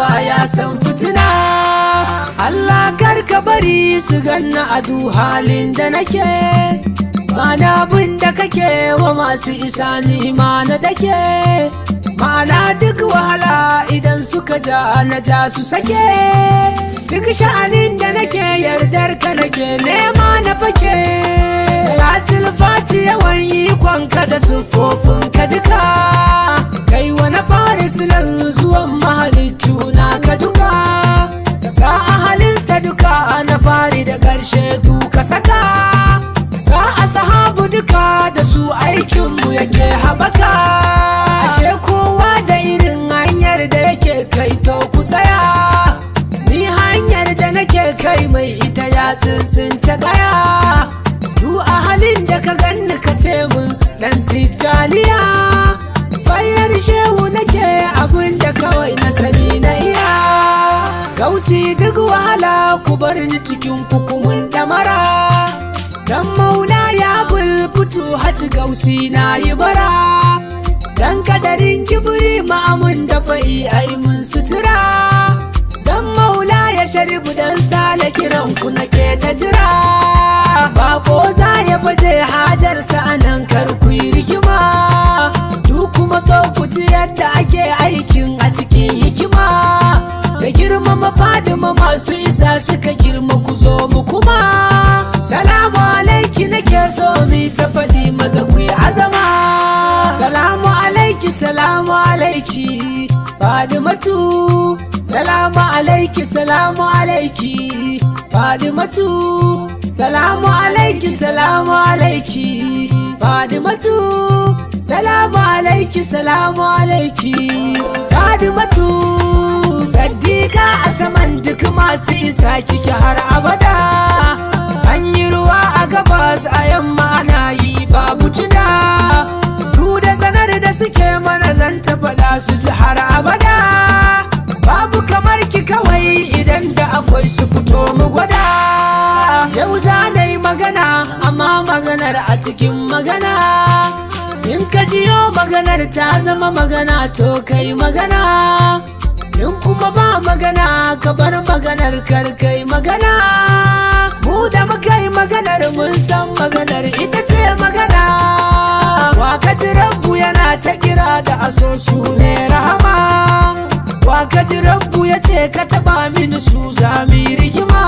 baya san fitina. Allah karka bari su ganna a du halin da nake, mana abin da kake wa masu isa ni ma na dake. Mana duk wahala idan suka ja na ja su sake, duk sha'anin da nake yardar ka nake nema na fake. Salatul fati yawan ikonka da siffofinka duka, kai wani fara silar zuwan mahalittu na ka duka. Sa ahalinsa duka na fari da ƙarshe duka saka, sa a sahabu duka da su aikinmu yake haɓaka. Ashe kowa da irin hanyar da yake kai to ku tsaya, ni hanyar da nake kai mai ita ya tsintsince gaya. Du a halin da ka ganni ka ce mun ɗan tijjaniya, fayar shehu nake abin da kawai na sani na iya. Gausi duk wahala ku bar ni cikin kukumin damara, dan maula ya bulbutu hati gausi na yi bara. Dan kadarin kibiri ma'amun da fa'i ai mun sutura, dan maula ya sharibu dan sale kiran ku nake ta jira. Bako za ya baje hajarsa anan kar ku yi rigima, duk kuma zo ku ji yadda ake aikin a cikin hikima. Da girmama Fadima masu isa suka girma ku zo mu kuma. Salamu alaiki nake so mi ta faɗi maza ku yi azama. Salamu alaiki, salamu alaiki Fadimatu, salamu alaiki, salamu alaiki Fadimatu, salamu alaiki, salamu alaiki Fadimatu, salamu alaiki, salamu alaiki Fadimatu. Saddiqa a saman duk masu isa kike har abada, an yi ruwa a gabas a yamma ana yi babu cida. Du da zanar da suke mana zan ta faɗa su ji har abada, babu kamar ki kawai idan da akwai su fito mu gwada. Yau za na yi magana amma maganar a cikin magana, in ka jiyo maganar ta zama magana to kai magana. In kuma ba magana ka bar maganar karkai magana, mu da muka yi maganar mun san maganar ita ce magana. Wakaji rabbu yana ta kira da aso su ne rahama, wakaji rabbu ya ce ka taba mini su zami rigima.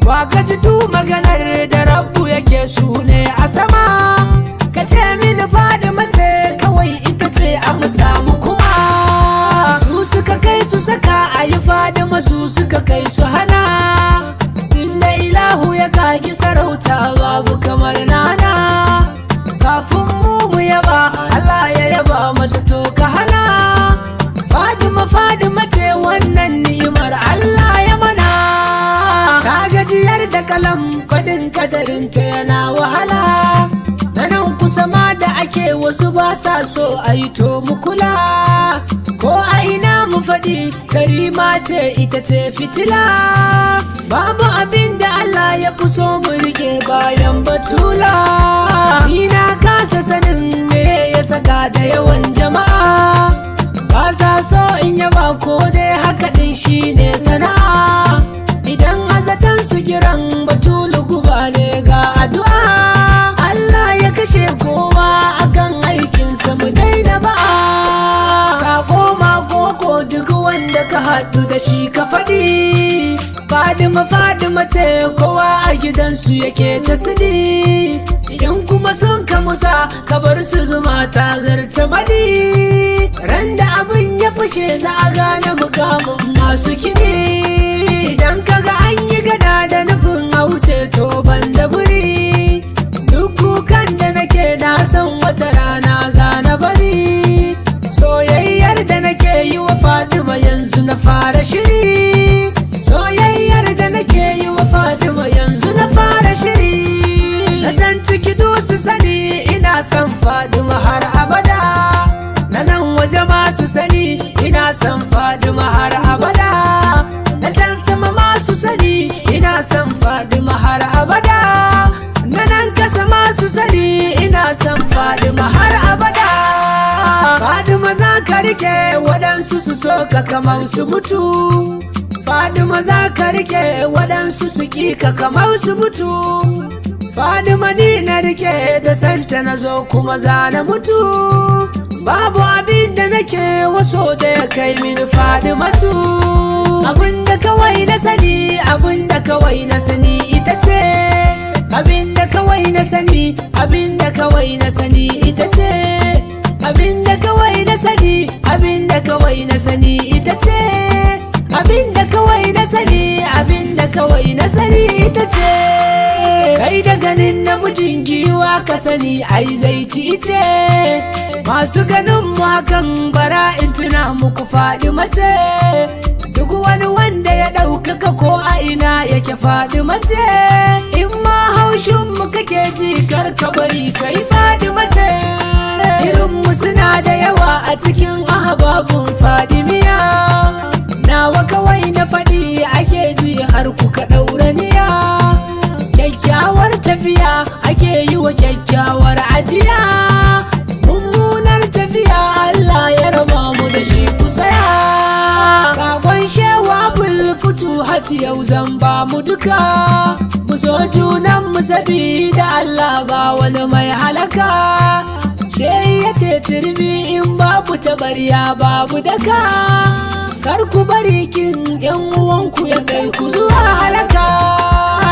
Wakaji du maganar da rabbu yake su ne a sama, ka ce mini Fadima ce kawai ita ce a mu samu kuma. Su suka kai su saka a yi Fadima, su suka kai su hana, inda ilahu ya kagi sarauta babu kamar nana. Kafin mu yaba Allah ya yaba mata to ka hana. Fadima, Fadima ce wannan ni'imar Allah ya mana. Ta gajiyar da kalam kwadin kadarinta yana wahala, nan kusa ma da ake wasu ba sa so a yi to mu kula. Ko a ina mu faɗi karima ce ita ce fitila, babu abin da Allah ya fi so mu rike bayan batula. Ni na kasa sanin me ya saka da yawan jama'a, ba sa so in yaba ko dai haka din shi ne sana'a. Idan azatan su kiran batulu guba ne ga addu'a, Allah ya kashe kowa akan aikinsa mu daina ba'a. Sako magoko duk wanda ka haɗu da shi ka faɗi, Fadima, Fadima ce kowa a gidansu yake ta sidi. Idan kuma sun ka musa ka bar su zuma ta zarce madi, ran da abin ya fashe za a gane mukamin masu kiɗi. Idan kaga an yi gada da nufin wuce to ban da buri, duk kukan da nake na san wata rana za na bari. Soyayyar da nake yi wa Fatima yanzu na fara shiri, soyayyar da nake yi wa Fatima yanzu na fara shiri. Na tantiki su sani ina son Fatima har abada, na nan waje masu sani ina son Fatima har abada, na can sama masu sani ina son Fatima har abada, na nan kasa masu sani ina son Fatima har abada. Fatima za ka ka rike waɗansu su so ka kamar su mutu. Fadima za ka rike waɗansu su ƙi ka kamar su mutu. Fadima ni na rike da santa na zo kuma za na mutu. Babu abin da nake waso da ya kai mini Fadimatu. Abin da kawai na sani, abin da kawai na sani ita ce. Abin da kawai na sani, abin da kawai na sani ita ce. Abin da kawai na sani, abin da kawai na sani ita ce. Abin da kawai na sani, abin da kawai na sani ita ce. Kai da ganin namijin giwa ka sani ai zai ci ce. Masu ganin mu hakan bara in tuna muku Fadima ce. Duk wani wanda ya ɗaukaka ko a ina yake Fadima ce. In ma haushin mu kake ji kar ka bari kai Fadima ce. Irin mu suna da yawa a cikin ahbabun Fadimiya. Nawa kawai na faɗi ake ji har kuka ɗaura niya. Kyakkyawar tafiya ake yi wa kyakkyawar ajiya. Mummunar tafiya Allah ya raba mu da shi ku tsaya. Sakon shewa bulfutu hati yau zan ba mu duka. Mu so junan mu sabida Allah ba wani mai halaka. Shehi ya ce turmi in babu tabariya babu daka. Kar ku bari kin yan uwanku ya kai ku zuwa halaka.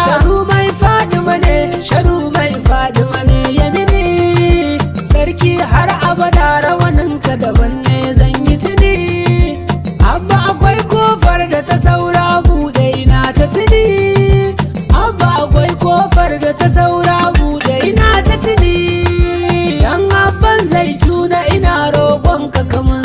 Sharu mai Fadima ne, sharu mai Fadima ne yamini. Sarki har abada rawaninka daban ne zan yi tuni. Abba akwai kofar da ta saura buɗe ina ta tuni. Abba akwai kofar da ta saura buɗe ina ta tuni. Dan abban zaituna ina roƙonka kamar